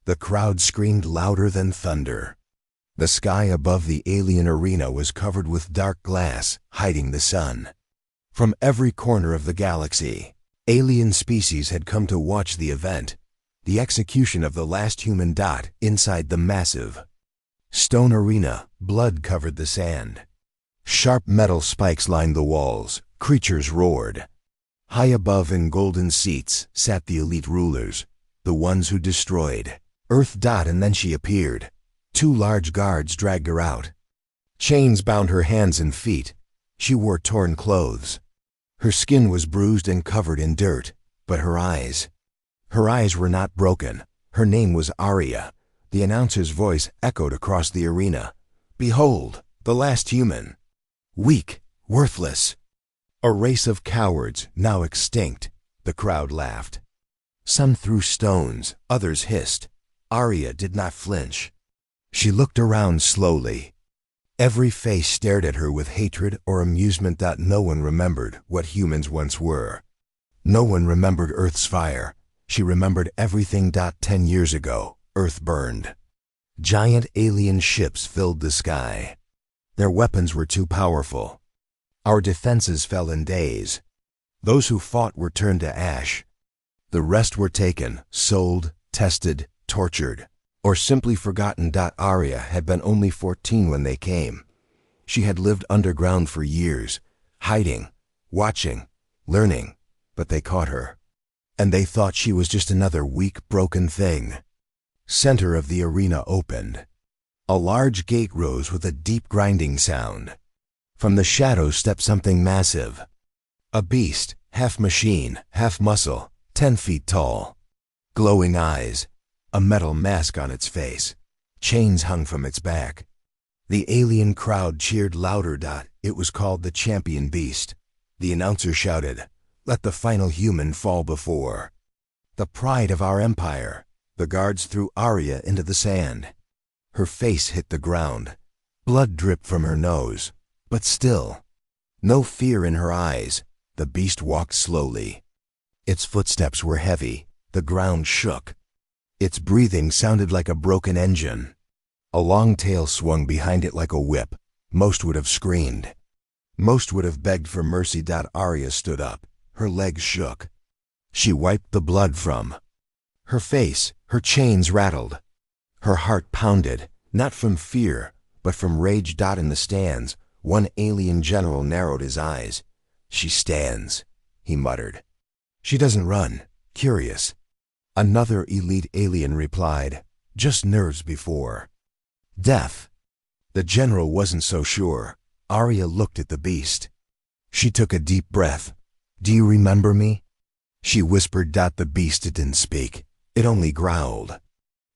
The crowd screamed louder than thunder. The sky above the alien arena was covered with dark glass, hiding the sun. From every corner of the galaxy, alien species had come to watch the event, the execution of the last human dot inside the massive stone arena. Blood covered the sand. Sharp metal spikes lined the walls. Creatures roared. High above in golden seats sat the elite rulers, the ones who destroyed Earth. And then she appeared. 2 large guards dragged her out. Chains bound her hands and feet. She wore torn clothes. Her skin was bruised and covered in dirt, but her eyes were not broken. Her name was Aria. The announcer's voice echoed across the arena. Behold, the last human. Weak, worthless. A race of cowards, now extinct. The crowd laughed. Some threw stones, others hissed. Aria did not flinch. She looked around slowly. Every face stared at her with hatred or amusement. No one remembered what humans once were. No one remembered Earth's fire. She remembered everything. 10 years ago, Earth burned. Giant alien ships filled the sky. Their weapons were too powerful. Our defenses fell in days. Those who fought were turned to ash. The rest were taken, sold, tested, tortured, or simply forgotten. Aria had been only 14 when they came. She had lived underground for years, hiding, watching, learning, but they caught her. And they thought she was just another weak, broken thing. Center of the arena opened. A large gate rose with a deep grinding sound. From the shadows stepped something massive. A beast, half machine, half muscle, 10 feet tall. Glowing eyes. A metal mask on its face. Chains hung from its back. The alien crowd cheered louder. It was called the champion beast. The announcer shouted, "Let the final human fall before the pride of our empire." The guards threw Aria into the sand. Her face hit the ground. Blood dripped from her nose. But still, no fear in her eyes. The beast walked slowly. Its footsteps were heavy. The ground shook. Its breathing sounded like a broken engine. A long tail swung behind it like a whip. Most would have screamed. Most would have begged for mercy. Aria stood up. Her legs shook. She wiped the blood from her face. Her chains rattled. Her heart pounded, not from fear, but from rage. In the stands, one alien general narrowed his eyes. "She stands," he muttered. "She doesn't run. Curious." Another elite alien replied, "Just nerves before death." The general wasn't so sure. Aria looked at the beast. She took a deep breath. "Do you remember me?" she whispered. The beast didn't speak. It only growled.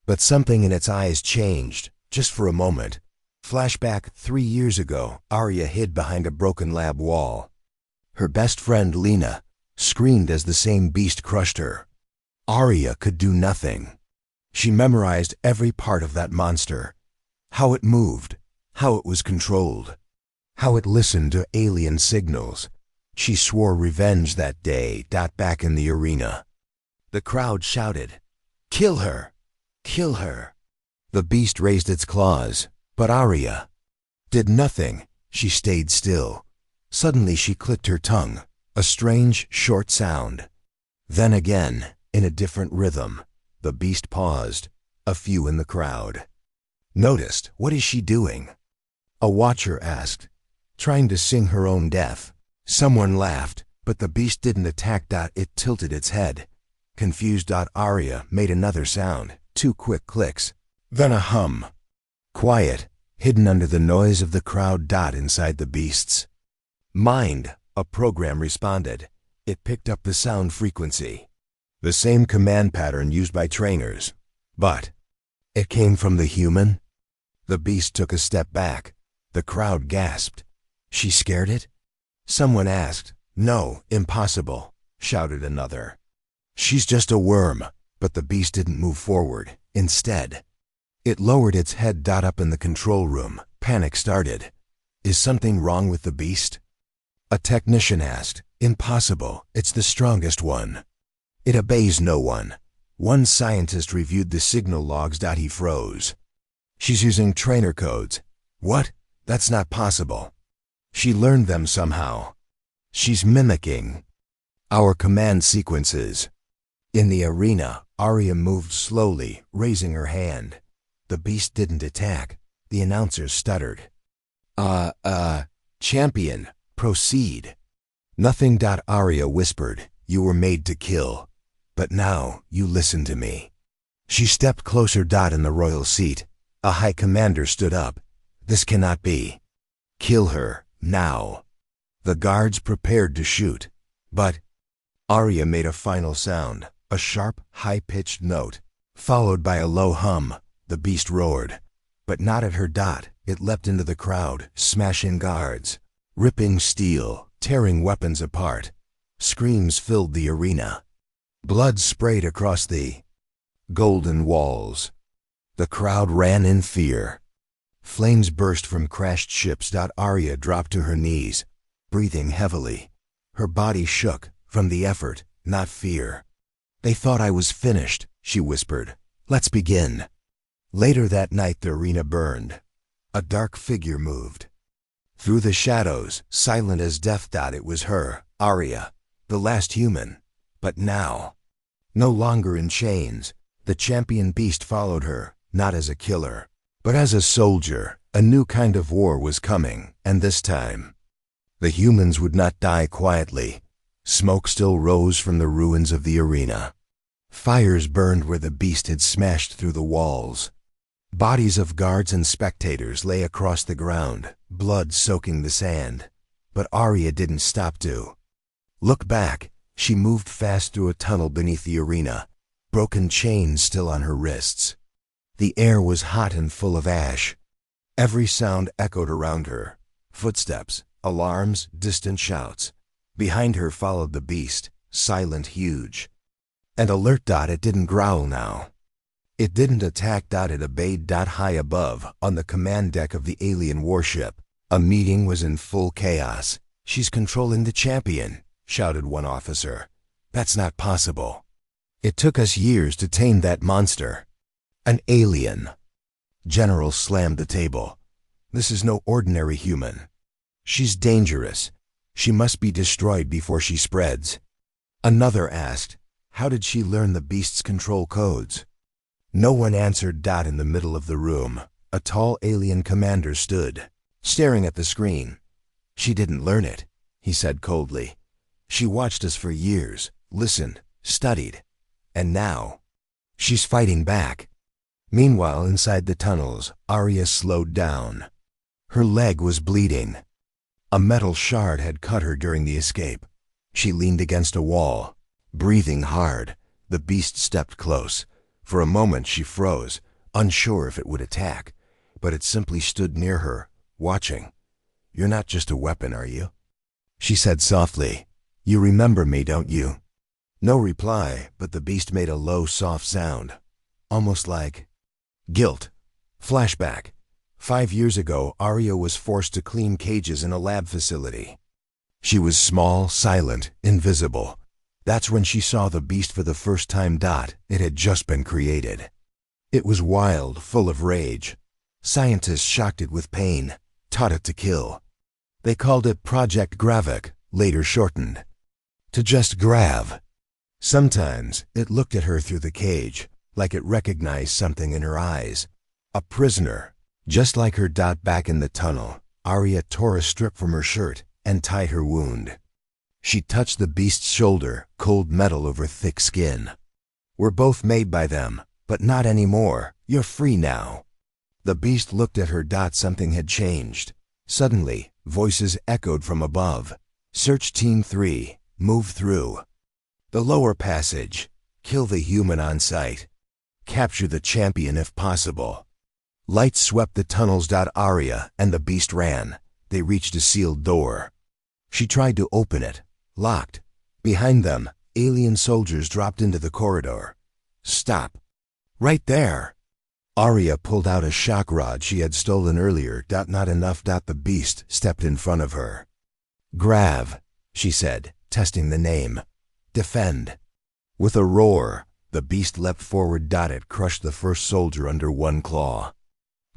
But something in its eyes changed, just for a moment. Flashback 3 years ago, Aria hid behind a broken lab wall. Her best friend, Lena, screamed as the same beast crushed her. Aria could do nothing. She memorized every part of that monster. How it moved, how it was controlled, how it listened to alien signals. She swore revenge that day. Back in the arena, the crowd shouted, "Kill her! Kill her!" The beast raised its claws, but Aria did nothing. She stayed still. Suddenly she clicked her tongue, a strange, short sound. Then again, in a different rhythm. The beast paused. A few in the crowd noticed. "What is she doing?" a watcher asked. "Trying to sing her own death." Someone laughed, but the beast didn't attack. It tilted its head. Confused. Aria made another sound, 2 quick clicks, then a hum. Quiet, hidden under the noise of the crowd. Inside the beast's mind, a program responded. It picked up the sound frequency, the same command pattern used by trainers. But it came from the human. The beast took a step back. The crowd gasped. "She scared it?" someone asked. "No, impossible," shouted another. "She's just a worm." But the beast didn't move forward. Instead, it lowered its head. Up in the control room, panic started. "Is something wrong with the beast?" a technician asked. "Impossible. It's the strongest one. It obeys no one. One scientist reviewed the signal logs. He froze. She's using trainer codes. What? That's not possible. She learned them somehow. She's mimicking our command sequences. In the arena, Arya moved slowly, raising her hand. The beast didn't attack. The announcer stuttered. Champion, proceed. Nothing. Arya whispered. You were made to kill. But now, you listen to me. She stepped closer. In the royal seat, a high commander stood up. This cannot be. Kill her, now. The guards prepared to shoot. But Arya made a final sound, a sharp, high-pitched note, followed by a low hum. The beast roared. But not at her. It leapt into the crowd, smashing guards, ripping steel, tearing weapons apart. Screams filled the arena. Blood sprayed across the golden walls. The crowd ran in fear. Flames burst from crashed ships. Arya dropped to her knees, breathing heavily. Her body shook from the effort, not fear. They thought I was finished, she whispered. Let's begin. Later that night the arena burned. A dark figure moved through the shadows, silent as death. It was her, Arya, the last human. But now, no longer in chains, the champion beast followed her, not as a killer, but as a soldier. A new kind of war was coming, and this time, the humans would not die quietly. Smoke still rose from the ruins of the arena. Fires burned where the beast had smashed through the walls. Bodies of guards and spectators lay across the ground, blood soaking the sand. But Arya didn't stop to look back. She moved fast through a tunnel beneath the arena, broken chains still on her wrists. The air was hot and full of ash. Every sound echoed around her. Footsteps, alarms, distant shouts. Behind her followed the beast, silent, huge, and alert. It didn't growl now. It didn't attack. It obeyed. High above, on the command deck of the alien warship, a meeting was in full chaos. She's controlling the champion, shouted one officer. That's not possible. It took us years to tame that monster. An alien. General slammed the table. This is no ordinary human. She's dangerous. She must be destroyed before she spreads. Another asked, how did she learn the beast's control codes? No one answered. In the middle of the room, a tall alien commander stood, staring at the screen. She didn't learn it, he said coldly. She watched us for years, listened, studied, and now, she's fighting back. Meanwhile, inside the tunnels, Arya slowed down. Her leg was bleeding. A metal shard had cut her during the escape. She leaned against a wall, breathing hard. The beast stepped close. For a moment she froze, unsure if it would attack, but it simply stood near her, watching. You're not just a weapon, are you? She said softly. You remember me, don't you? No reply, but the beast made a low, soft sound, almost like guilt. Flashback. 5 years ago, Arya was forced to clean cages in a lab facility. She was small, silent, invisible. That's when she saw the beast for the first time. It had just been created. It was wild, full of rage. Scientists shocked it with pain, taught it to kill. They called it Project Gravik, later shortened to just Grav. Sometimes it looked at her through the cage, like it recognized something in her eyes. A prisoner, just like her. Back in the tunnel, Arya tore a strip from her shirt and tied her wound. She touched the beast's shoulder, cold metal over thick skin. We're both made by them, but not anymore. You're free now. The beast looked at her. Something had changed. Suddenly, voices echoed from above. Search Team 3, move through the lower passage. Kill the human on sight. Capture the champion if possible. Lights swept the tunnels. Arya and the beast ran. They reached a sealed door. She tried to open it. Locked. Behind them, alien soldiers dropped into the corridor. Stop. Right there. Arya pulled out a shock rod she had stolen earlier. Not enough. The beast stepped in front of her. Grav, she said, testing the name. Defend. With a roar, The beast leapt forward. It crushed the first soldier under one claw,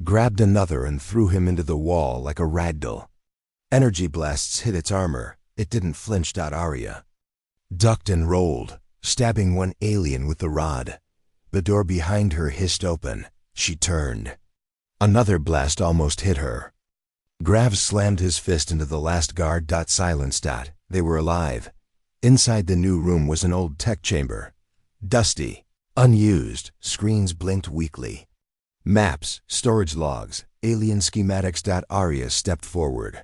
grabbed another and threw him into the wall like a ragdoll. Energy blasts hit its armor. It didn't flinch. Arya ducked and rolled, stabbing one alien with the rod. The door behind her hissed open. She turned. Another blast almost hit her. Graves slammed his fist into the last guard. Silence. They were alive. Inside the new room was an old tech chamber. Dusty, unused, screens blinked weakly. Maps, storage logs, alien schematics. Arya stepped forward.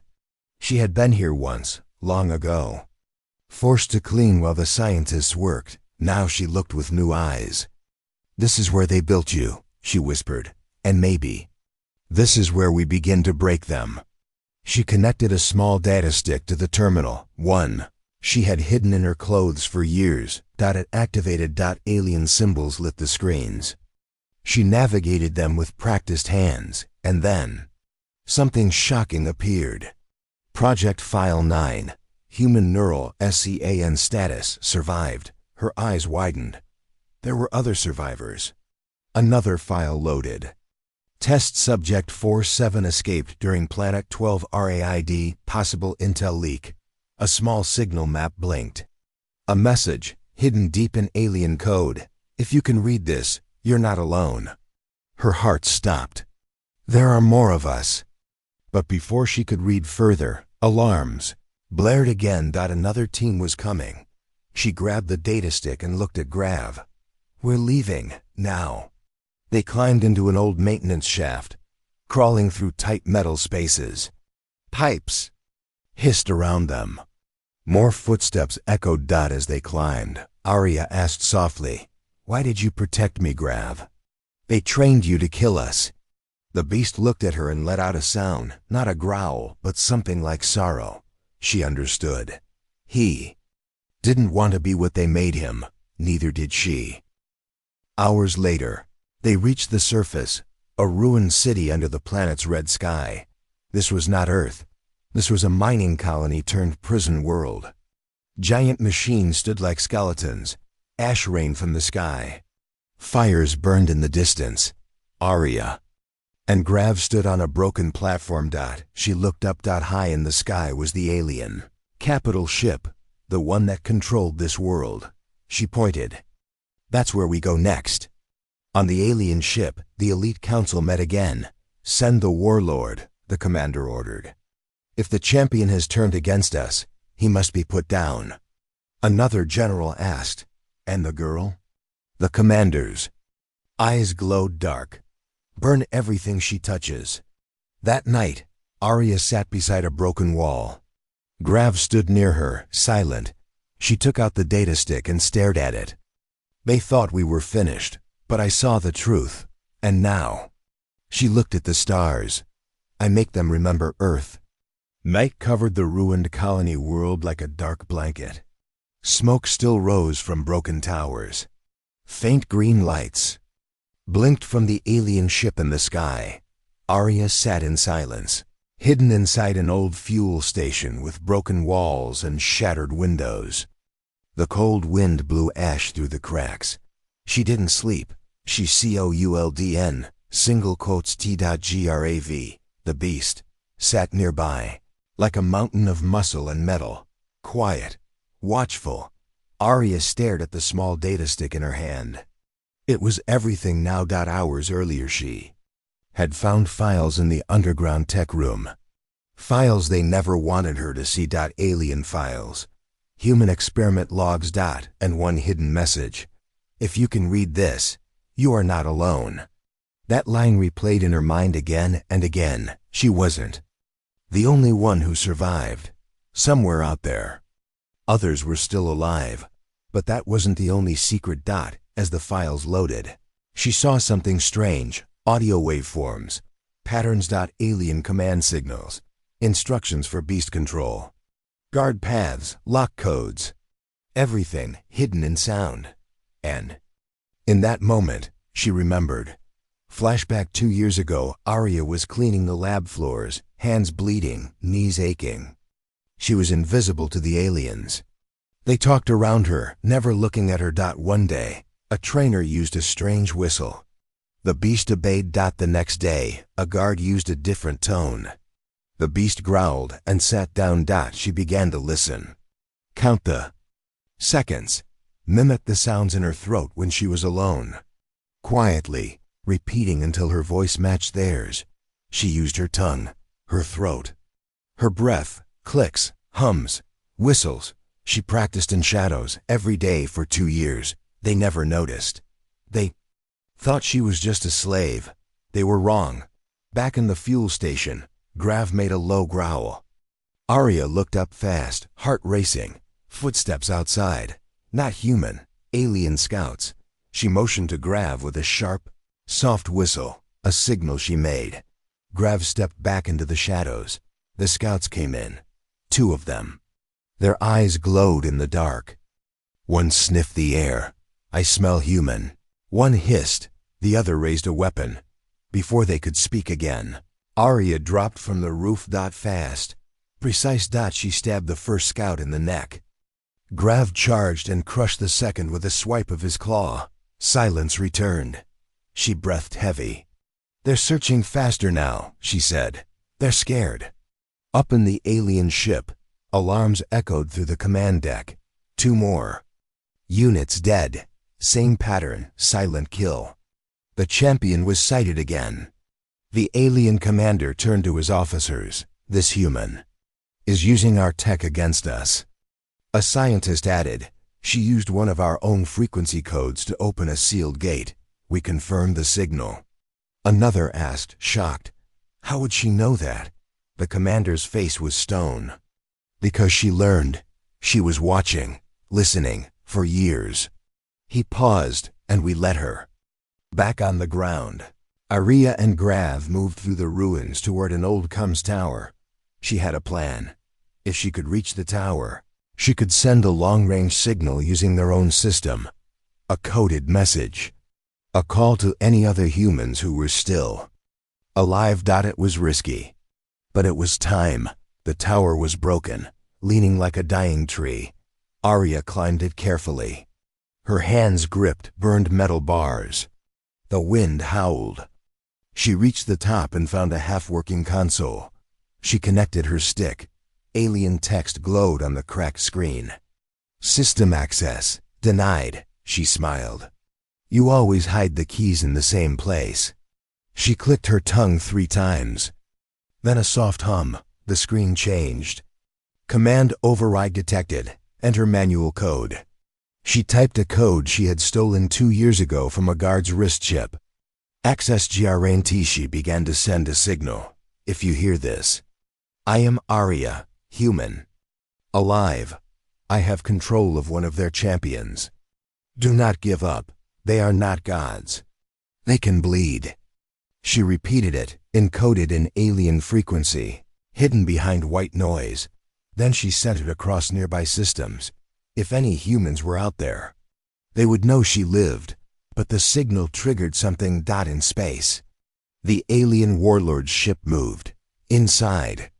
She had been here once, long ago. Forced to clean while the scientists worked, now she looked with new eyes. "This is where they built you," she whispered, "and maybe this is where we begin to break them." She connected a small data stick to the terminal, one she had hidden in her clothes for years. It activated. Alien symbols lit the screens. She navigated them with practiced hands, and then something shocking appeared. Project File 9, Human Neural SCAN status, survived. Her eyes widened. There were other survivors. Another file loaded. Test Subject 47 escaped during Planet 12 RAID, possible intel leak. A small signal map blinked. A message, hidden deep in alien code. "If you can read this, you're not alone." Her heart stopped. There are more of us. But before she could read further, alarms blared again. Another team was coming. She grabbed the data stick and looked at Grav. "We're leaving, now." They climbed into an old maintenance shaft, crawling through tight metal spaces. Pipes hissed around them. More footsteps echoed. As they climbed, Arya asked softly, "Why did you protect me, Grav?" "They trained you to kill us." The beast looked at her and let out a sound, not a growl, but something like sorrow. She understood. He didn't want to be what they made him, neither did she. Hours later, they reached the surface, a ruined city under the planet's red sky. This was not Earth. This was a mining colony turned prison world. Giant machines stood like skeletons. Ash rained from the sky. Fires burned in the distance. Arya and Grav stood on a broken platform. She looked up. High in the sky was the alien capital ship, the one that controlled this world. She pointed. "That's where we go next." On the alien ship, the elite council met again. "Send the warlord," the commander ordered. "If the champion has turned against us, he must be put down." Another general asked, "And the girl?" The commander's eyes glowed dark. "Burn everything she touches." That night, Arya sat beside a broken wall. Grav stood near her, silent. She took out the data stick and stared at it. "They thought we were finished, but I saw the truth. And now..." She looked at the stars. "I make them remember Earth." Night covered the ruined colony world like a dark blanket. Smoke still rose from broken towers. Faint green lights blinked from the alien ship in the sky. Arya sat in silence, hidden inside an old fuel station with broken walls and shattered windows. The cold wind blew ash through the cracks. She didn't sleep. She COULDN, single quotes T.GRAV, the beast, sat nearby, like a mountain of muscle and metal, quiet, watchful. Arya stared at the small data stick in her hand. It was everything now. Hours earlier she had found files in the underground tech room. Files they never wanted her to see. Alien files. Human experiment logs. And one hidden message. "If you can read this, you are not alone." That line replayed in her mind again and again. She wasn't the only one who survived. Somewhere out there, others were still alive. But that wasn't the only secret. As the files loaded, she saw something strange. Audio waveforms, patterns. Alien command signals, instructions for beast control, guard paths, lock codes, everything hidden in sound. And in that moment, she remembered. Flashback 2 years ago, Arya was cleaning the lab floors, hands bleeding, knees aching. She was invisible to the aliens. They talked around her, never looking at her. One day, A trainer used a strange whistle. The beast obeyed. The next day, a guard used a different tone. The beast growled and sat down. She began to listen. Count the seconds. Mimic the sounds in her throat when she was alone. Quietly, repeating until her voice matched theirs. She used her tongue, her throat, her breath, clicks, hums, whistles. She practiced in shadows every day for 2 years. They never noticed. They thought she was just a slave. They were wrong. Back in the fuel station, Grav made a low growl. Arya looked up fast, heart racing. Footsteps outside. Not human, alien scouts. She motioned to Grav with a sharp, soft whistle, a signal she made. Grav stepped back into the shadows. The scouts came in. 2 of them. Their eyes glowed in the dark. One sniffed the air. I smell human. One hissed. The other raised a weapon. Before they could speak again, Arya dropped from the roof. Fast. Precise. She stabbed the first scout in the neck. Grav charged and crushed the second with a swipe of his claw. Silence returned. She breathed heavy. They're searching faster now, she said. They're scared. Up in the alien ship, alarms echoed through the command deck. 2 more. Units dead. Same pattern, silent kill. The champion was sighted again. The alien commander turned to his officers. This human is using our tech against us. A scientist added, she used one of our own frequency codes to open a sealed gate. We confirmed the signal. Another asked, shocked, how would she know that? The commander's face was stone. Because she learned. She was watching, listening, for years. He paused, and we let her. Back on the ground, Arya and Grav moved through the ruins toward an old comms tower. She had a plan. If she could reach the tower, she could send a long-range signal using their own system. A coded message. A call to any other humans who were still alive. It was risky. But it was time. The tower was broken, leaning like a dying tree. Arya climbed it carefully. Her hands gripped burned metal bars. The wind howled. She reached the top and found a half-working console. She connected her stick. Alien text glowed on the cracked screen. System access denied, she smiled. You always hide the keys in the same place. She clicked her tongue 3 times. Then a soft hum. The screen changed. Command override detected. Enter manual code. She typed a code she had stolen 2 years ago from a guard's wrist chip. Access guarantee. She began to send a signal. If you hear this, I am Arya, human. Alive. I have control of one of their champions. Do not give up. They are not gods. They can bleed. She repeated it, encoded in alien frequency, hidden behind white noise. Then she sent it across nearby systems. If any humans were out there, they would know she lived. But the signal triggered something. In space, the alien warlord's ship moved. Inside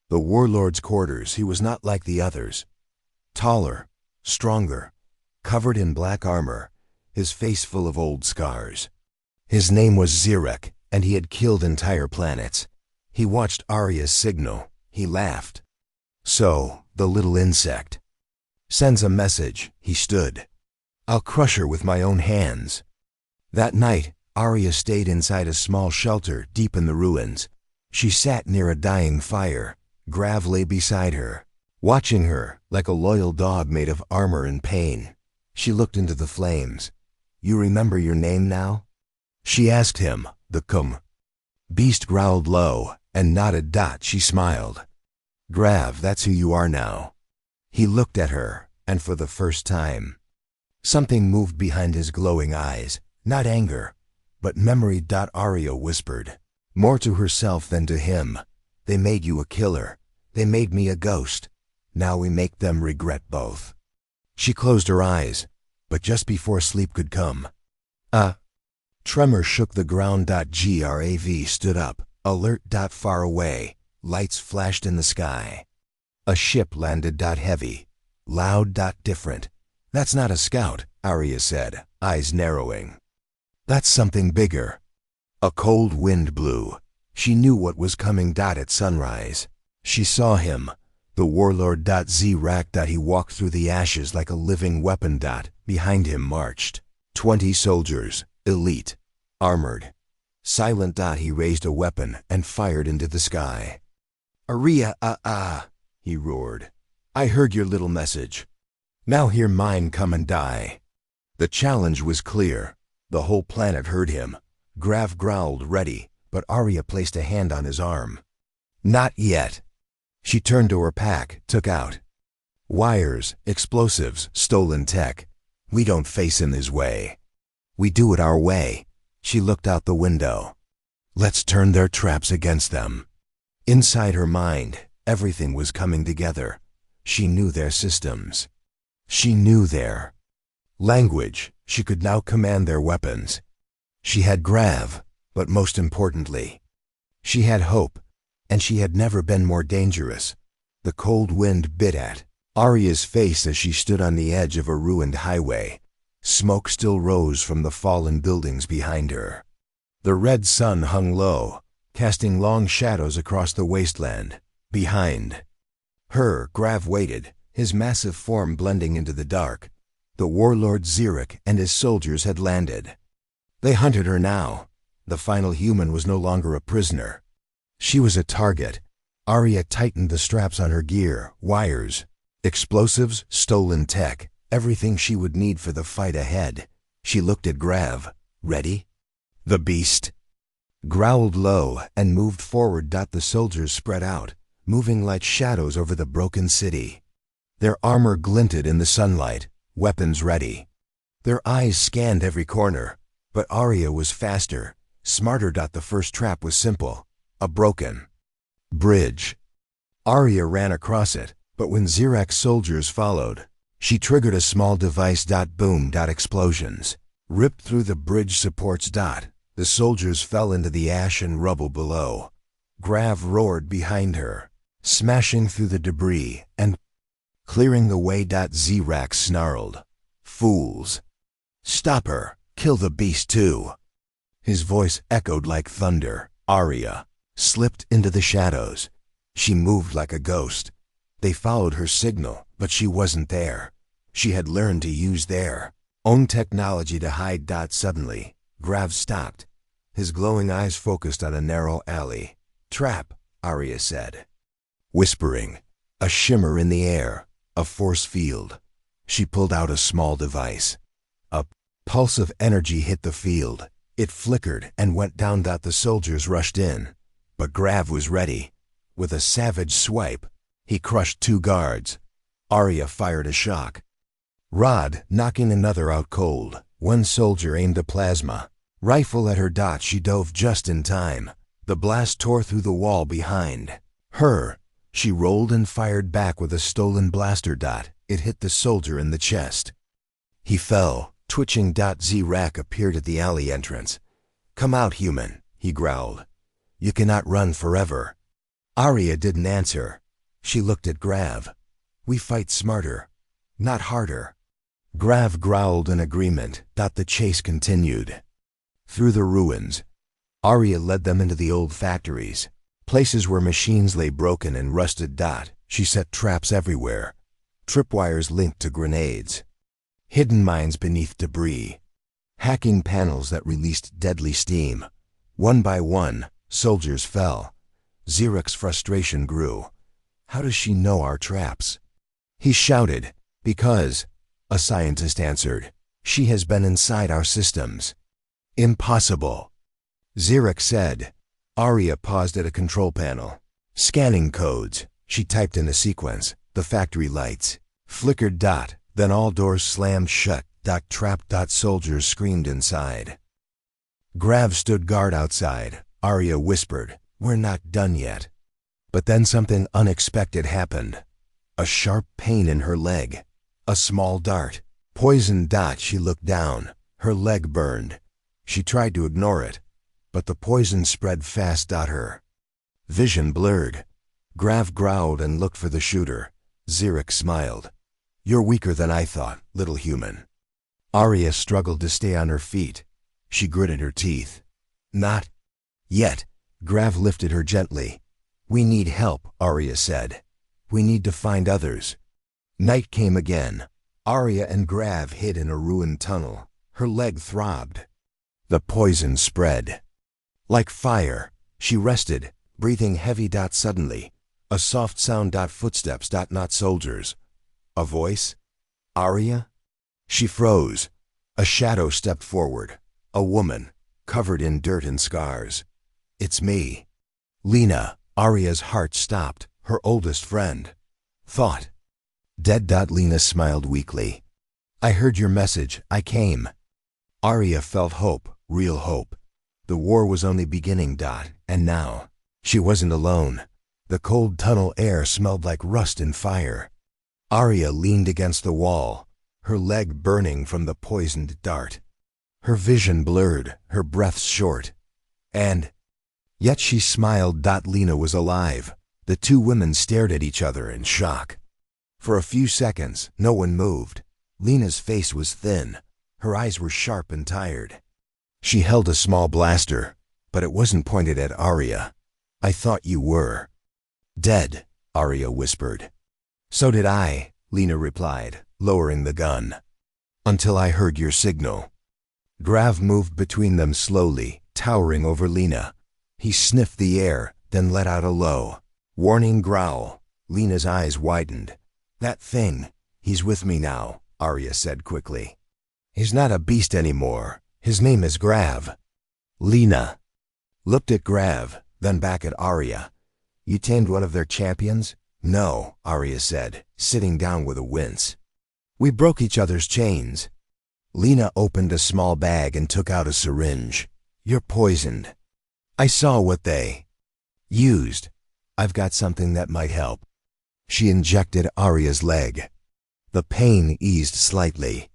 the warlord's quarters, he was not like the others. Taller, stronger, covered in black armor, his face full of old scars. His name was Zirek, and he had killed entire planets. He watched Arya's signal. He laughed. So, the little insect sends a message. He stood. I'll crush her with my own hands. That night, Arya stayed inside a small shelter deep in the ruins. She sat near a dying fire. Grav lay beside her, watching her like a loyal dog made of armor and pain. She looked into the flames. You remember your name now? She asked him. The beast growled low and nodded. She smiled. Grav, that's who you are now. He looked at her, and for the first time, something moved behind his glowing eyes. Not anger, but memory. Arya whispered, more to herself than to him. They made you a killer. They made me a ghost. Now we make them regret both. She closed her eyes, but just before sleep could come, a tremor shook the ground. Grav stood up, alert. Far away, lights flashed in the sky. A ship landed. Heavy, loud. Different. That's not a scout, Arya said, eyes narrowing. That's something bigger. A cold wind blew. She knew what was coming. At sunrise, she saw him, the warlord. Zirak. He walked through the ashes like a living weapon. Behind him marched 20 soldiers, elite, armored, silent. He raised a weapon and fired into the sky. Arya, he roared. I heard your little message. Now hear mine. Come and die. The challenge was clear. The whole planet heard him. Grav growled, ready, but Arya placed a hand on his arm. Not yet. She turned to her pack, took out wires, explosives, stolen tech. We don't face him his way. We do it our way. She looked out the window. Let's turn their traps against them. Inside her mind, everything was coming together. She knew their systems. She knew their language. She could now command their weapons. She had Grav, but most importantly, she had hope, and she had never been more dangerous. The cold wind bit at Arya's face as she stood on the edge of a ruined highway. Smoke still rose from the fallen buildings behind her. The red sun hung low, casting long shadows across the wasteland. Behind her, Grav waited, his massive form blending into the dark. The warlord Zirak and his soldiers had landed. They hunted her now. The final human was no longer a prisoner. She was a target. Arya tightened the straps on her gear, wires, explosives, stolen tech, everything she would need for the fight ahead. She looked at Grav. Ready? The beast growled low and moved forward. The soldiers spread out, moving like shadows over the broken city. Their armor glinted in the sunlight, weapons ready. Their eyes scanned every corner, but Arya was faster, smarter. The first trap was simple, a broken bridge. Arya ran across it, but when Zirak's soldiers followed, she triggered a small device. Boom. Explosions ripped through the bridge supports. The soldiers fell into the ash and rubble below. Grav roared behind her, smashing through the debris and clearing the way. Zirak snarled, fools. Stop her. Kill the beast too. His voice echoed like thunder. Arya slipped into the shadows. She moved like a ghost. They followed her signal, but she wasn't there. She had learned to use their own technology to hide. Suddenly, Grav stopped. His glowing eyes focused on a narrow alley. Trap, Arya said, whispering. A shimmer in the air, a force field. She pulled out a small device. A pulse of energy hit the field. It flickered and went down. The soldiers rushed in, but Grav was ready. With a savage swipe, he crushed 2 guards. Arya fired a shock rod, knocking another out cold. One soldier aimed a plasma rifle at her. She dove just in time. The blast tore through the wall behind her. She rolled and fired back with a stolen blaster. It hit the soldier in the chest. He fell, twitching. Zirak appeared at the alley entrance. Come out, human, he growled. You cannot run forever. Arya didn't answer. She looked at Grav. We fight smarter, not harder. Grav growled in agreement. The chase continued. Through the ruins, Arya led them into the old factories, places where machines lay broken and rusted. She set traps everywhere, tripwires linked to grenades, hidden mines beneath debris, hacking panels that released deadly steam. One by one, soldiers fell. Zirak's frustration grew. How does she know our traps? He shouted. Because, a scientist answered, she has been inside our systems. Impossible. Zirak said. Arya paused at a control panel. Scanning codes. She typed in a sequence. The factory lights flickered. Then all doors slammed shut. Trapped. Soldiers screamed inside. Grav stood guard outside. Arya whispered, we're not done yet. But then something unexpected happened. A sharp pain in her leg. A small dart. Poison. She looked down. Her leg burned. She tried to ignore it, but the poison spread fast. Her vision blurred. Grav growled and looked for the shooter. Zirak smiled. You're weaker than I thought, little human. Arya struggled to stay on her feet. She gritted her teeth. Not yet. Grav lifted her gently. We need help, Arya said. We need to find others. Night came again. Arya and Grav hid in a ruined tunnel. Her leg throbbed. The poison spread. Like fire, she rested, breathing heavy. Suddenly, a soft sound. Footsteps. Not soldiers. A voice? Arya? She froze. A shadow stepped forward. A woman, covered in dirt and scars. It's me. Lena. Arya's heart stopped. Her oldest friend. Thought. Dead. Lena smiled weakly. I heard your message. I came. Arya felt hope, real hope. The war was only beginning. And now, she wasn't alone. The cold tunnel air smelled like rust and fire. Arya leaned against the wall, her leg burning from the poisoned dart. Her vision blurred, her breath short. And yet she smiled. Lena was alive. The two women stared at each other in shock. For a few seconds, no one moved. Lena's face was thin. Her eyes were sharp and tired. She held a small blaster, but it wasn't pointed at Arya. I thought you were dead, Arya whispered. So did I, Lena replied, lowering the gun. Until I heard your signal. Grav moved between them slowly, towering over Lena. He sniffed the air, then let out a low, warning growl. Lena's eyes widened. That thing, he's with me now, Arya said quickly. He's not a beast anymore. His name is Grav. Lena looked at Grav, then back at Arya. You tamed one of their champions? No, Arya said, sitting down with a wince. We broke each other's chains. Lena opened a small bag and took out a syringe. You're poisoned. I saw what they used. I've got something that might help. She injected Arya's leg. The pain eased slightly.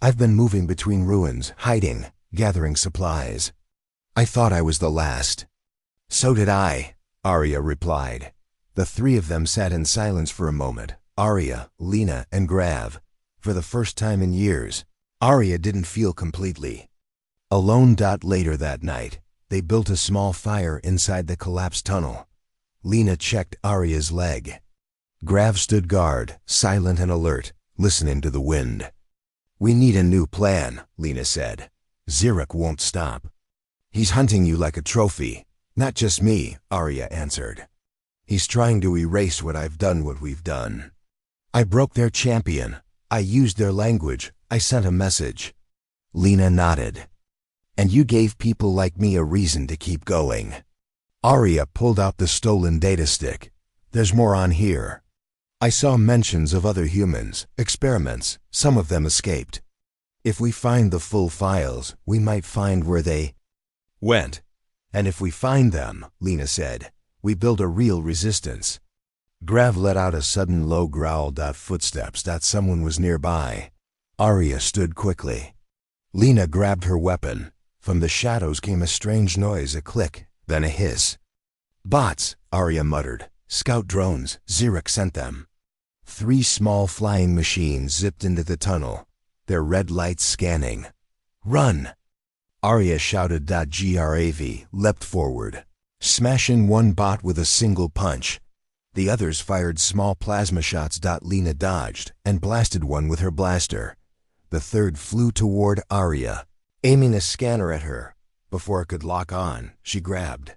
I've been moving between ruins, hiding, gathering supplies. I thought I was the last. So did I, Arya replied. The three of them sat in silence for a moment, Arya, Lena, and Grav. For the first time in years, Arya didn't feel completely alone. Later that night, they built a small fire inside the collapsed tunnel. Lena checked Arya's leg. Grav stood guard, silent and alert, listening to the wind. We need a new plan, Lena said. Xeric won't stop. He's hunting you like a trophy. Not just me, Arya answered. He's trying to erase what we've done. I broke their champion. I used their language. I sent a message. Lena nodded. And you gave people like me a reason to keep going. Arya pulled out the stolen data stick. There's more on here. I saw mentions of other humans, experiments. Some of them escaped. If we find the full files, we might find where they went. And if we find them, Lena said, we build a real resistance. Grav let out a sudden low growl. Footsteps. Someone was nearby. Arya stood quickly. Lena grabbed her weapon. From the shadows came a strange noise, a click, then a hiss. Bots, Arya muttered. Scout drones. Xeric sent them. 3 small flying machines zipped into the tunnel, their red lights scanning. Run! Arya shouted. Grav leapt forward, smashing one bot with a single punch. The others fired small plasma shots. Lena dodged and blasted one with her blaster. The third flew toward Arya, aiming a scanner at her. Before it could lock on, she grabbed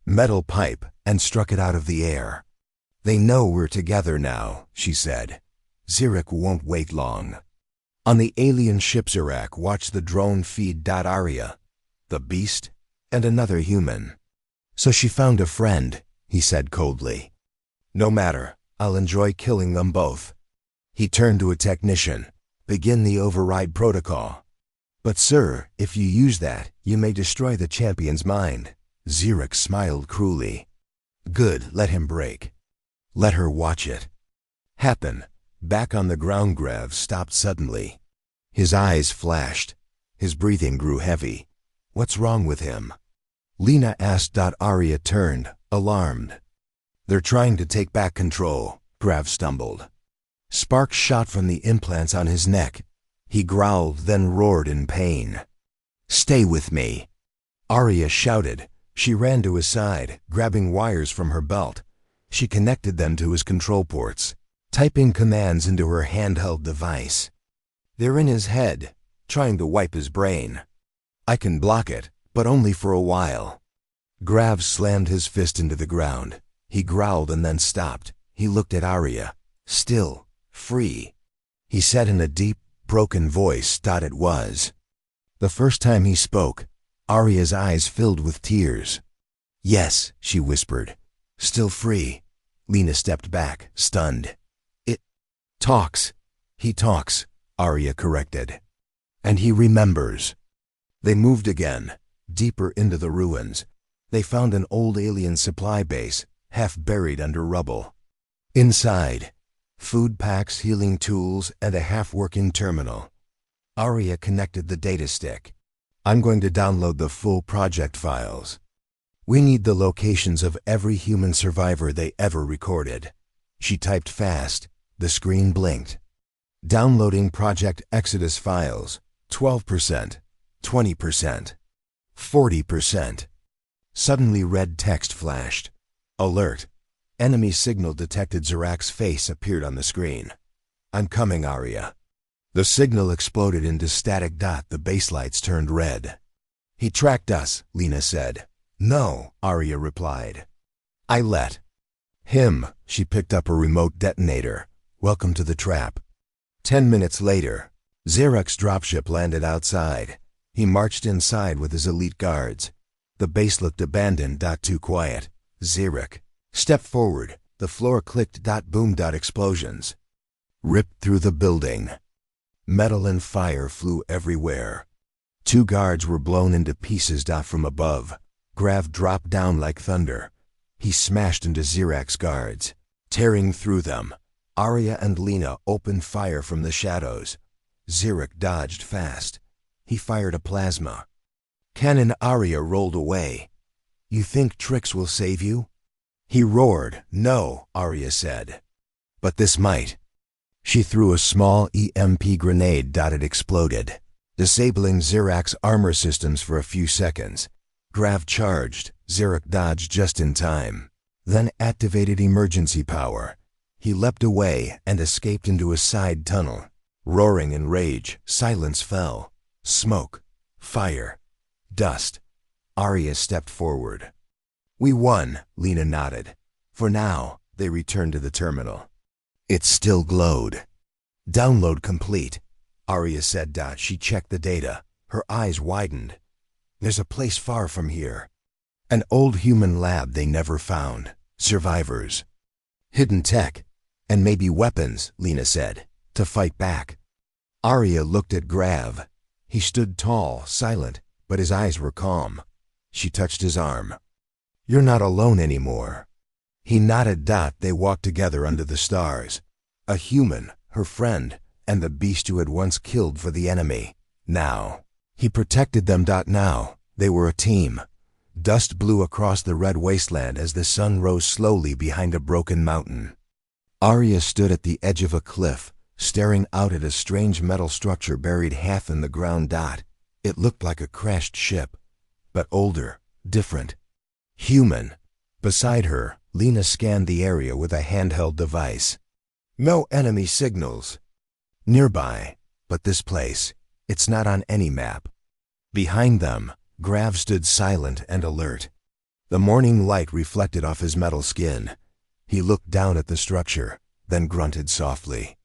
metal pipe and struck it out of the air. They know we're together now, she said. Xeric won't wait long. On the alien ship Xeric watched the drone feed. Arya, the beast, and another human. So she found a friend, he said coldly. No matter, I'll enjoy killing them both. He turned to a technician. Begin the override protocol. But sir, if you use that, you may destroy the champion's mind. Xeric smiled cruelly. Good, let him break. Let her watch it happen. Back on the ground, Grav stopped suddenly. His eyes flashed. His breathing grew heavy. What's wrong with him? Lena asked. Arya turned, alarmed. They're trying to take back control, Grav stumbled. Sparks shot from the implants on his neck. He growled, then roared in pain. "Stay with me!" Arya shouted. She ran to his side, grabbing wires from her belt. She connected them to his control ports, typing commands into her handheld device. They're in his head, trying to wipe his brain. I can block it, but only for a while. Grav slammed his fist into the ground. He growled and then stopped. He looked at Arya. Still, free. He said in a deep, broken voice, "It was." The first time he spoke, Arya's eyes filled with tears. "Yes," she whispered. "Still free." Lena stepped back, stunned. "It talks." "He talks," Arya corrected. "And he remembers." They moved again, deeper into the ruins. They found an old alien supply base, half buried under rubble. Inside, food packs, healing tools, and a half-working terminal. Arya connected the data stick. "I'm going to download the full project files. We need the locations of every human survivor they ever recorded." She typed fast. The screen blinked. "Downloading Project Exodus files. 12%, 20%, 40%. Suddenly red text flashed. "Alert. Enemy signal detected." Zirak's face appeared on the screen. "I'm coming, Arya." The signal exploded into static. The baselights turned red. "He tracked us," Lena said. "No," Arya replied. "I let him." She picked up a remote detonator. "Welcome to the trap." 10 minutes later, Zirak's dropship landed outside. He marched inside with his elite guards. The base looked abandoned. Too quiet. Zirak stepped forward. The floor clicked. Boom. Explosions ripped through the building. Metal and fire flew everywhere. 2 guards were blown into pieces. From above, Grav dropped down like thunder. He smashed into Zirak's guards, tearing through them. Arya and Lena opened fire from the shadows. Zirak dodged fast. He fired a plasma cannon. Arya rolled away. "You think tricks will save you?" He roared. "No," Arya said. "But this might." She threw a small EMP grenade. It exploded, disabling Zirak's armor systems for a few seconds. Grav charged. Zirak dodged just in time, then activated emergency power. He leapt away and escaped into a side tunnel. Roaring in rage, silence fell. Smoke, fire, dust. Arya stepped forward. "We won," Lena nodded. For now, they returned to the terminal. It still glowed. "Download complete," Arya said. She checked the data. Her eyes widened. "There's a place far from here. An old human lab they never found. Survivors. Hidden tech. And maybe weapons," Lena said, "to fight back." Arya looked at Grav. He stood tall, silent, but his eyes were calm. She touched his arm. "You're not alone anymore." He nodded. They walked together under the stars. A human, her friend, and the beast who had once killed for the enemy. Now, he protected them. Now, they were a team. Dust blew across the red wasteland as the sun rose slowly behind a broken mountain. Arya stood at the edge of a cliff, staring out at a strange metal structure buried half in the ground. It looked like a crashed ship, but older, different, human. Beside her, Lena scanned the area with a handheld device. No enemy signals nearby, but this place, it's not on any map. Behind them, Grav stood silent and alert. The morning light reflected off his metal skin. He looked down at the structure, then grunted softly.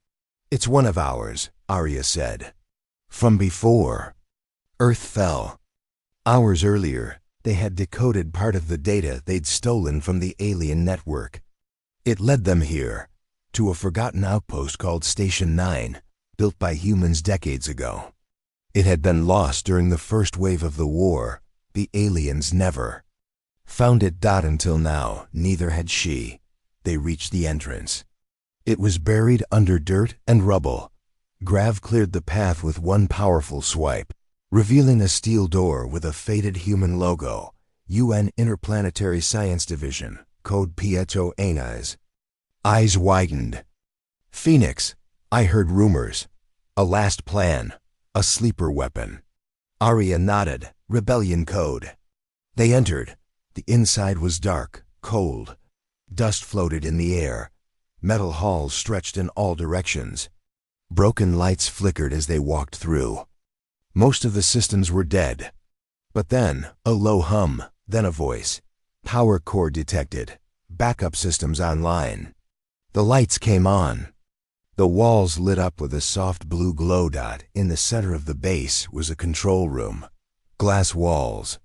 "It's one of ours," Arya said. "From before Earth fell." Hours earlier, they had decoded part of the data they'd stolen from the alien network. It led them here, to a forgotten outpost called Station 9, built by humans decades ago. It had been lost during the first wave of the war. The aliens never found it. Until now, neither had she. They reached the entrance. It was buried under dirt and rubble. Grav cleared the path with one powerful swipe, revealing a steel door with a faded human logo. UN Interplanetary Science Division, code Pieto Enas. Eyes widened. "Phoenix, I heard rumors. A last plan. A sleeper weapon. Arya nodded. Rebellion code. They entered. The inside was dark, cold. Dust floated in the air. Metal halls stretched in all directions. Broken lights flickered as they walked through. Most of the systems were dead. But then, a low hum, then a voice. Power core detected. Backup systems online. The lights came on. The walls lit up with a soft blue glow dot. In the center of the base was a control room. Glass walls.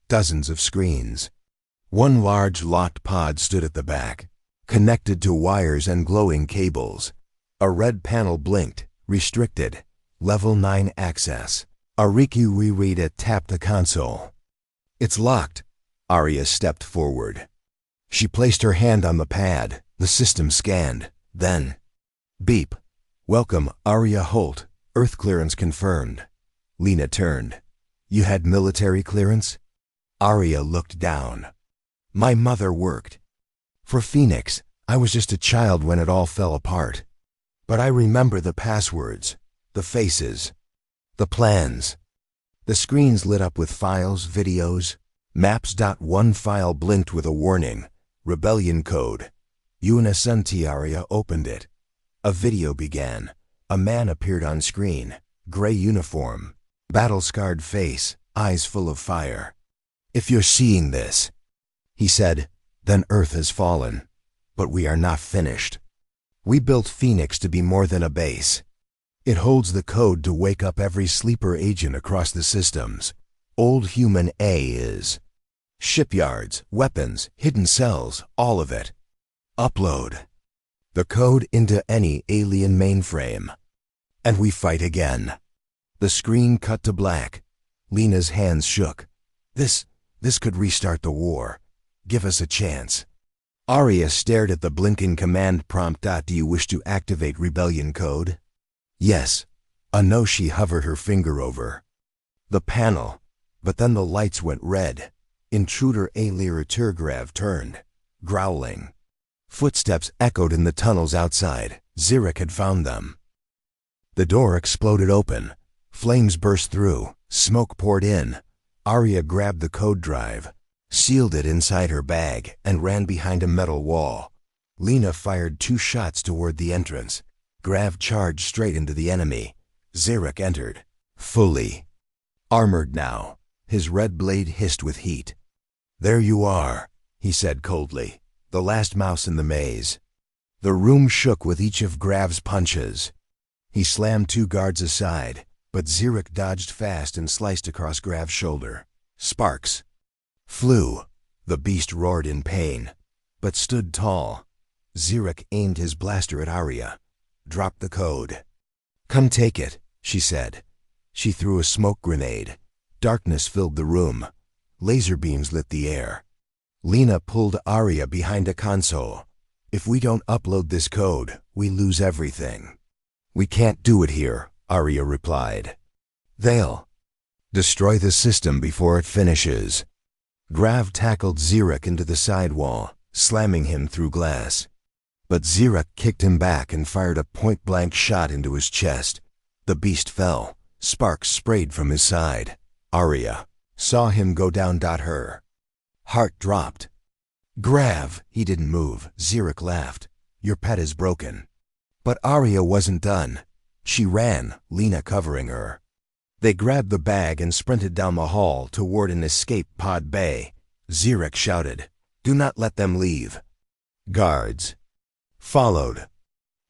Dozens of screens. One large locked pod stood at the back, connected to wires and glowing cables. A red panel blinked. Restricted. Level 9 access. Ariki Wirita tapped the console. It's locked. Arya stepped forward. She placed her hand on the pad. The system scanned. Then, beep. Welcome, Arya Holt. Earth clearance confirmed. Lena turned. You had military clearance? Arya looked down. My mother worked. For Phoenix, I was just a child when it all fell apart. But I remember the passwords, the faces, the plans. The screens lit up with files, videos. Maps. One file blinked with a warning. Rebellion code. Unasanti. Arya opened it. A video began. A man appeared on screen. Gray uniform. Battle-scarred face. Eyes full of fire. If you're seeing this, he said, then Earth has fallen. But we are not finished. We built Phoenix to be more than a base. It holds the code to wake up every sleeper agent across the systems. Old Human A is. Shipyards, weapons, hidden cells, all of it. Upload the code into any alien mainframe. And we fight again. The screen cut to black. Lena's hands shook. This could restart the war. Give us a chance. Arya stared at the blinking command prompt. Do you wish to activate rebellion code? Yes. Anoshi hovered her finger over the panel, but then the lights went red. Intruder Alir Turgrav turned, growling. Footsteps echoed in the tunnels outside. Zirek had found them. The door exploded open. Flames burst through. Smoke poured in. Arya grabbed the code drive, sealed it inside her bag, and ran behind a metal wall. Lena fired 2 shots toward the entrance. Grav charged straight into the enemy. Zirek entered, fully armored now. His red blade hissed with heat. There you are, he said coldly, the last mouse in the maze. The room shook with each of Grav's punches. He slammed 2 guards aside, but Zirek dodged fast and sliced across Grav's shoulder. Sparks flew. The beast roared in pain, but stood tall. Zirek aimed his blaster at Arya. Drop the code. Come take it, she said. She threw a smoke grenade. Darkness filled the room. Laser beams lit the air. Lena pulled Arya behind a console. If we don't upload this code, we lose everything. We can't do it here, Arya replied. They'll destroy the system before it finishes. Grav tackled Zirek into the sidewall, slamming him through glass. But Zirek kicked him back and fired a point-blank shot into his chest. The beast fell. Sparks sprayed from his side. Arya saw him go down. Her heart dropped. Grav, he didn't move. Zirek laughed. Your pet is broken. But Arya wasn't done. She ran, Lena covering her. They grabbed the bag and sprinted down the hall toward an escape pod bay. Zirek shouted, Do not let them leave. Guards followed.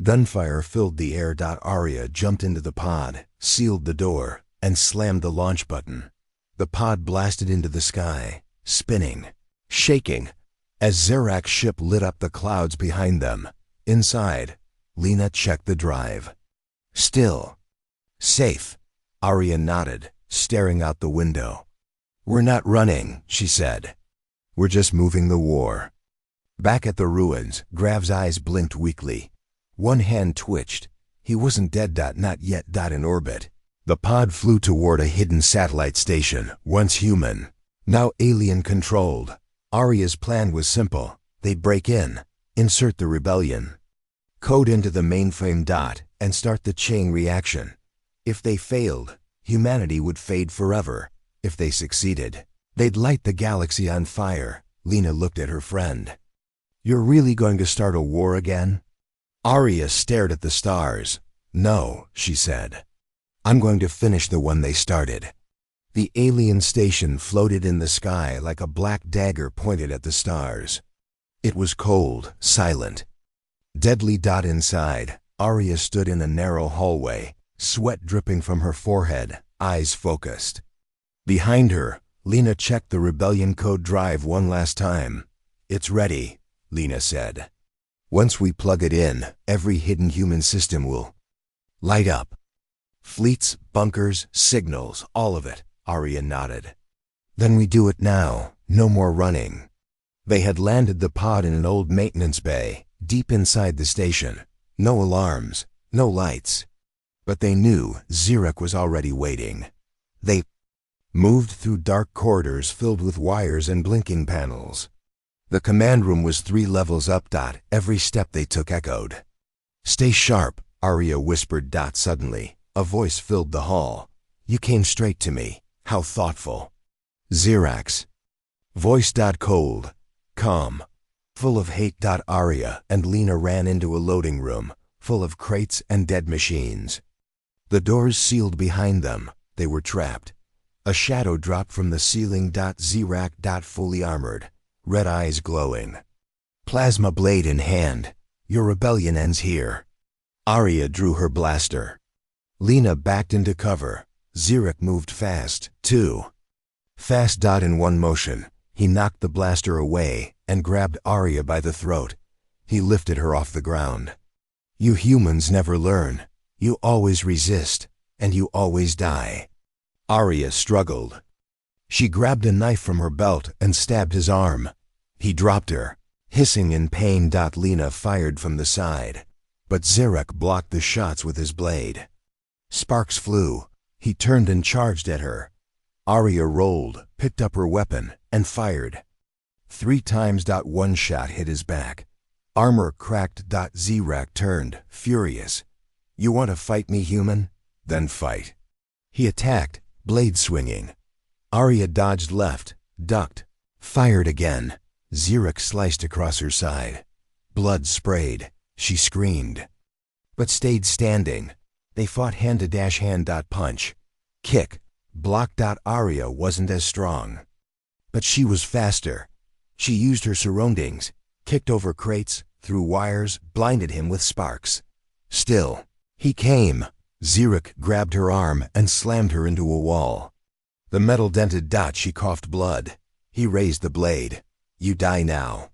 Gunfire filled the air. Arya jumped into the pod, sealed the door, and slammed the launch button. The pod blasted into the sky, spinning, shaking, as Zerak's ship lit up the clouds behind them. Inside, Lena checked the drive. Still. Safe. Arya nodded, staring out the window. We're not running, she said. We're just moving the war. Back at the ruins, Grav's eyes blinked weakly. One hand twitched. He wasn't dead. Not yet. In orbit. The pod flew toward a hidden satellite station, once human, now alien-controlled. Arya's plan was simple. They'd break in, insert the rebellion. Code into the mainframe. and start the chain reaction. If they failed, humanity would fade forever. If they succeeded, they'd light the galaxy on fire. Lena looked at her friend. You're really going to start a war again? Arya stared at the stars. No, she said. I'm going to finish the one they started. The alien station floated in the sky like a black dagger pointed at the stars. It was cold, silent. Deadly dot inside, Arya stood in a narrow hallway, sweat dripping from her forehead, eyes focused. Behind her, Lena checked the rebellion code drive one last time. It's ready, Lena said. Once we plug it in, every hidden human system will light up. Fleets, bunkers, signals, all of it, Arya nodded. Then we do it now, no more running. They had landed the pod in an old maintenance bay, deep inside the station. No alarms, no lights. But they knew Xeric was already waiting. They moved through dark corridors filled with wires and blinking panels. The command room was 3 levels up. Every step they took echoed. Stay sharp, Arya whispered. Suddenly, a voice filled the hall. You came straight to me. How thoughtful. Xerac's voice. Cold, calm, full of hate. Arya and Lena ran into a loading room, full of crates and dead machines. The doors sealed behind them. They were trapped. A shadow dropped from the ceiling. Xerac. Fully armored, red eyes glowing. Plasma blade in hand. Your rebellion ends here. Arya drew her blaster. Lena backed into cover. Xeric moved fast, too. Fast. In one motion, he knocked the blaster away and grabbed Arya by the throat. He lifted her off the ground. You humans never learn. You always resist, and you always die. Arya struggled. She grabbed a knife from her belt and stabbed his arm. He dropped her, hissing in pain. Lena fired from the side, but Xeric blocked the shots with his blade. Sparks flew. He turned and charged at her. Arya rolled, picked up her weapon, and fired. 3 times. One shot hit his back. Armor cracked. Xerac turned, furious. You want to fight me, human? Then fight. He attacked, blade swinging. Arya dodged left, ducked, fired again. Xeric sliced across her side. Blood sprayed. She screamed, but stayed standing. They fought hand-to-hand. Punch, kick, block. Arya wasn't as strong, but she was faster. She used her surroundings, kicked over crates, threw wires, blinded him with sparks. Still, he came. Xeric grabbed her arm and slammed her into a wall. The metal dented. She coughed blood. He raised the blade. You die now.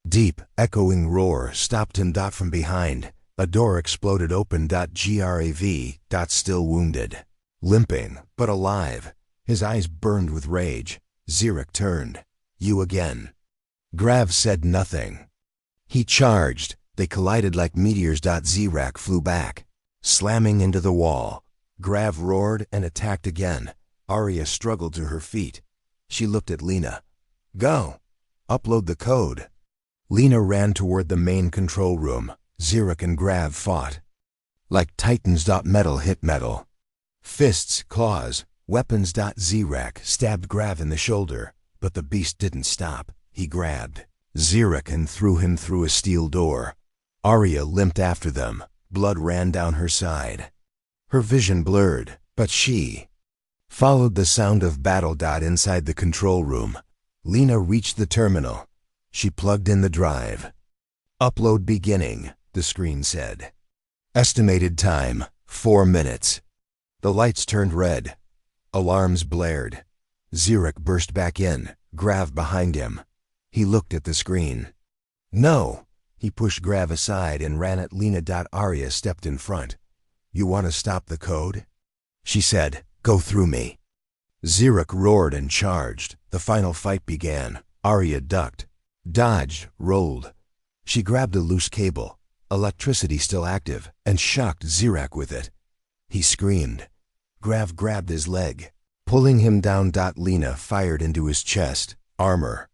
Deep, echoing roar stopped him. From behind, a door exploded open. Grav. Still wounded, limping, but alive. His eyes burned with rage. Xeric turned. You again. Grav said nothing. He charged. They collided like meteors. Xerac flew back, slamming into the wall. Grav roared and attacked again. Arya struggled to her feet. She looked at Lena. Go. Upload the code. Lena ran toward the main control room. Xeric and Grav fought. Like titans. Metal hit metal. Fists, claws, weapons. Xerac stabbed Grav in the shoulder, but the beast didn't stop. He grabbed Xeric and threw him through a steel door. Arya limped after them. Blood ran down her side. Her vision blurred, but she followed the sound of battle. Inside the control room, Lena reached the terminal. She plugged in the drive. Upload beginning, the screen said. Estimated time, 4 minutes. The lights turned red. Alarms blared. Xeric burst back in, Grav behind him. He looked at the screen. No! He pushed Grav aside and ran at Lena. Arya stepped in front. You want to stop the code? She said, go through me. Xeric roared and charged. The final fight began. Arya ducked, dodged, rolled. She grabbed a loose cable, electricity still active, and shocked Xerac with it. He screamed. Grav grabbed his leg, pulling him down. Lena fired into his chest, armor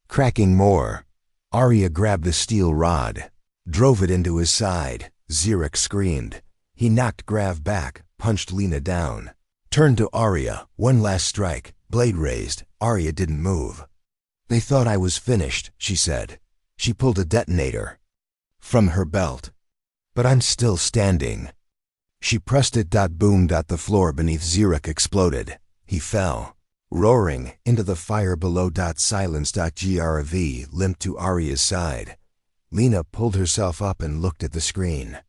cracking more. Arya grabbed the steel rod, drove it into his side. Xeric screamed. He knocked Grav back, punched Lena down. Turned to Arya, one last strike, blade raised. Arya didn't move. "They thought I was finished," she said. She pulled a detonator from her belt. "But I'm still standing." She pressed it. Boom. The floor beneath Xeric exploded. He fell, roaring, into the fire below. Silence. Grav limped to Arya's side. Lena pulled herself up and looked at the screen.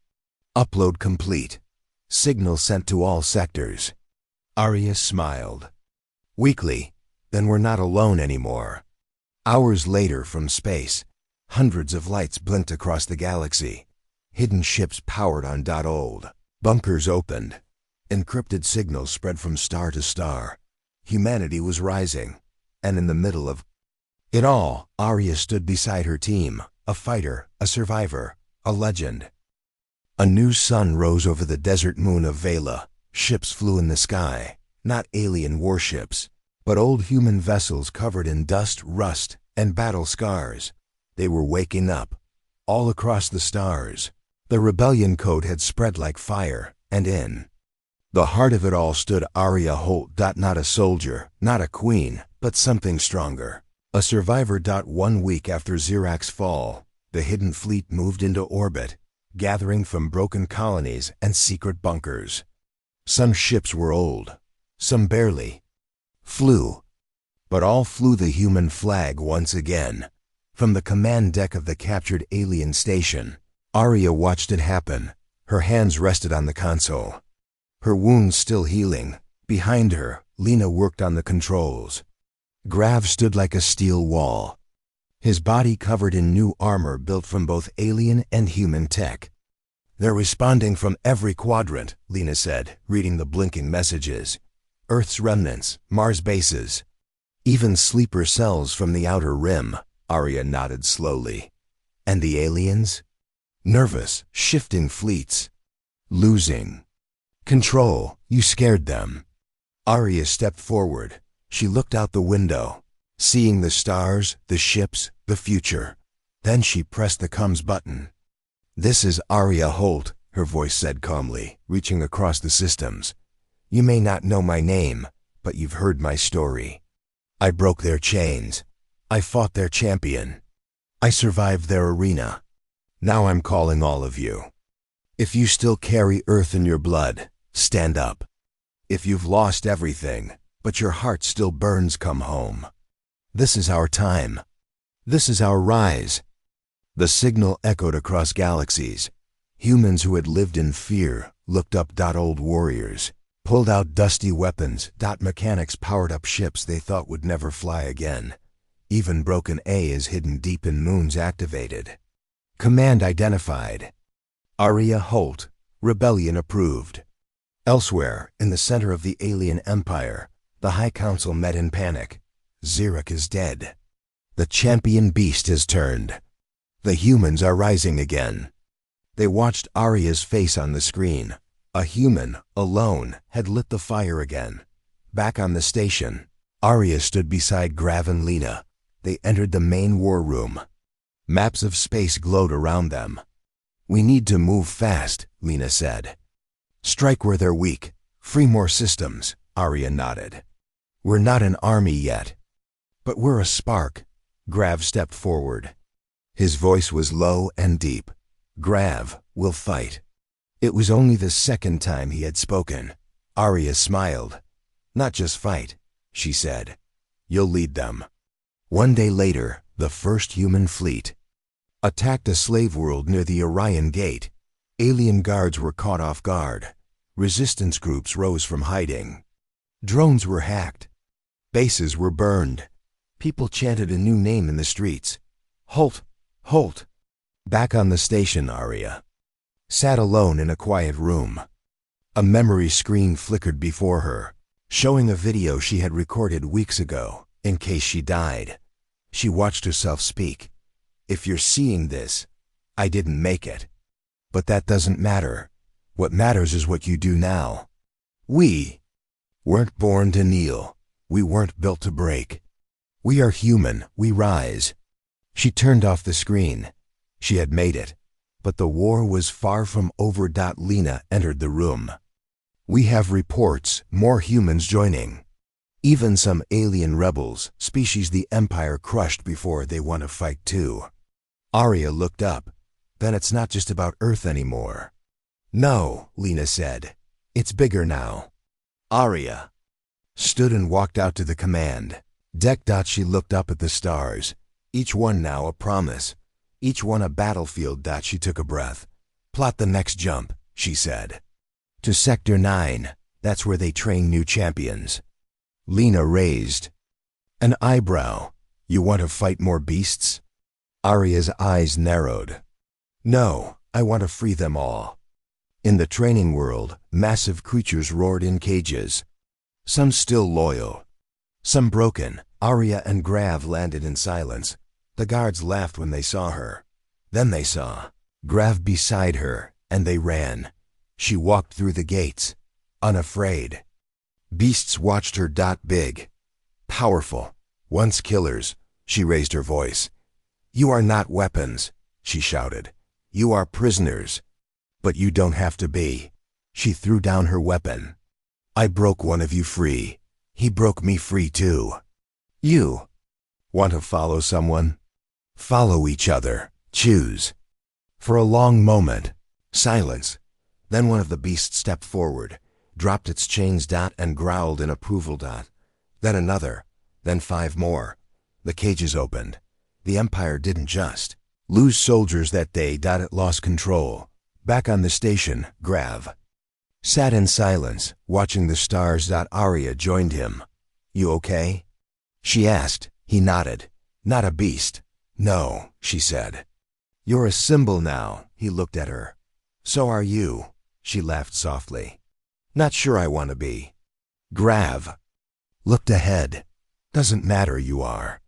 Upload complete. Signal sent to all sectors. Arya smiled weakly. Then we're not alone anymore. Hours later from space, hundreds of lights blinked across the galaxy. Hidden ships powered on. Old bunkers opened. Encrypted signals spread from star to star. Humanity was rising. And in the middle of it all, Arya stood beside her team, a fighter, a survivor, a legend. A new sun rose over the desert moon of Vela. Ships flew in the sky, not alien warships, but old human vessels covered in dust, rust, and battle scars. They were waking up, all across the stars. The rebellion code had spread like fire, and in the heart of it all stood Arya Holt. Not a soldier, not a queen, but something stronger. A survivor. 1 week after Xerac's fall, the hidden fleet moved into orbit, gathering from broken colonies and secret bunkers. Some ships were old, some barely flew, but all flew the human flag once again. From the command deck of the captured alien station, Arya watched it happen. Her hands rested on the console, her wounds still healing. Behind her, Lena worked on the controls. Grav stood like a steel wall, his body covered in new armor built from both alien and human tech. "They're responding from every quadrant," Lena said, reading the blinking messages. "Earth's remnants, Mars bases, even sleeper cells from the outer rim." Arya nodded slowly. "And the aliens?" "Nervous, shifting fleets, losing control. You scared them." Arya stepped forward. She looked out the window, seeing the stars, the ships, the future. Then she pressed the comms button. "This is Arya Holt," her voice said calmly, reaching across the systems. "You may not know my name, but you've heard my story. I broke their chains. I fought their champion. I survived their arena. Now I'm calling all of you. If you still carry Earth in your blood, stand up. If you've lost everything, but your heart still burns, come home. This is our time. This is our rise." The signal echoed across galaxies. Humans who had lived in fear looked up. Old warriors pulled out dusty weapons. Mechanics powered up ships they thought would never fly again. Even Broken A is hidden deep in moons activated. Command identified. Arya Holt, Rebellion approved. Elsewhere, in the center of the alien empire, the High Council met in panic. Xeric is dead. The champion beast has turned. The humans are rising again. They watched Arya's face on the screen. A human, alone, had lit the fire again. Back on the station, Arya stood beside Grav and Lena. They entered the main war room. Maps of space glowed around them. "We need to move fast," Lena said. "Strike where they're weak. Free more systems," Arya nodded. "We're not an army yet, but we're a spark." Grav stepped forward. His voice was low and deep. "Grav, we'll fight." It was only the second time he had spoken. Arya smiled. "Not just fight," she said. "You'll lead them." 1 day later, the first human fleet attacked a slave world near the Orion Gate. Alien guards were caught off guard. Resistance groups rose from hiding. Drones were hacked. Bases were burned. People chanted a new name in the streets. "Holt! Holt!" Back on the station, Arya sat alone in a quiet room. A memory screen flickered before her, showing a video she had recorded weeks ago, in case she died. She watched herself speak. "If you're seeing this, I didn't make it. But that doesn't matter. What matters is what you do now. We weren't born to kneel. We weren't built to break. We are human. We rise." She turned off the screen. She had made it. But the war was far from over. Lena entered the room. We have reports, more humans joining. Even some alien rebels, species the Empire crushed before they want to fight too. Arya looked up. Then it's not just about Earth anymore. No, Lena said. It's bigger now. Arya stood and walked out to the command deck. She looked up at the stars, each one now a promise, each one a battlefield. She took a breath. Plot the next jump, she said. To Sector 9, that's where they train new champions. Lena raised an eyebrow. You want to fight more beasts? Arya's eyes narrowed. No, I want to free them all. In the training world, massive creatures roared in cages. Some still loyal, some broken. Arya and Grav landed in silence. The guards laughed when they saw her. Then they saw Grav beside her, and they ran. She walked through the gates, unafraid. Beasts watched her. Big, powerful, once killers. She raised her voice. You are not weapons, she shouted. You are prisoners. But you don't have to be. She threw down her weapon. I broke one of you free. He broke me free too. You want to follow someone? Follow each other. Choose. For a long moment, silence. Then one of the beasts stepped forward, dropped its chains. And growled in approval. Then another. Then 5 more. The cages opened. The Empire didn't just lose soldiers that day. It lost control. Back on the station, Grav sat in silence, watching the stars. Arya joined him. You okay? She asked. He nodded. Not a beast. No, she said. You're a symbol now. He looked at her. So are you. She laughed softly. Not sure I want to be. Grav looked ahead. Doesn't matter, you are.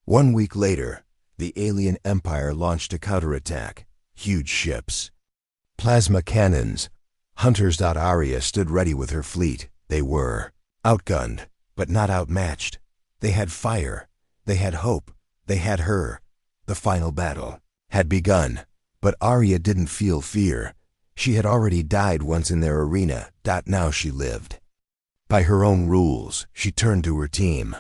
1 week later, the alien empire launched a counterattack. Huge ships, plasma cannons, hunters. Arya stood ready with her fleet. They were outgunned, but not outmatched. They had fire. They had hope. They had her. The final battle had begun, but Arya didn't feel fear. She had already died once in their arena. Now she lived by her own rules. She turned to her team.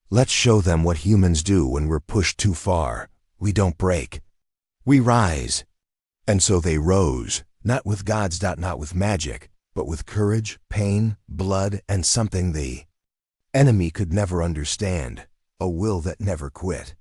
Let's show them what humans do when we're pushed too far. We don't break. We rise. And so they rose, not with gods. Not with magic, but with courage, pain, blood, and something the enemy could never understand. A will that never quit.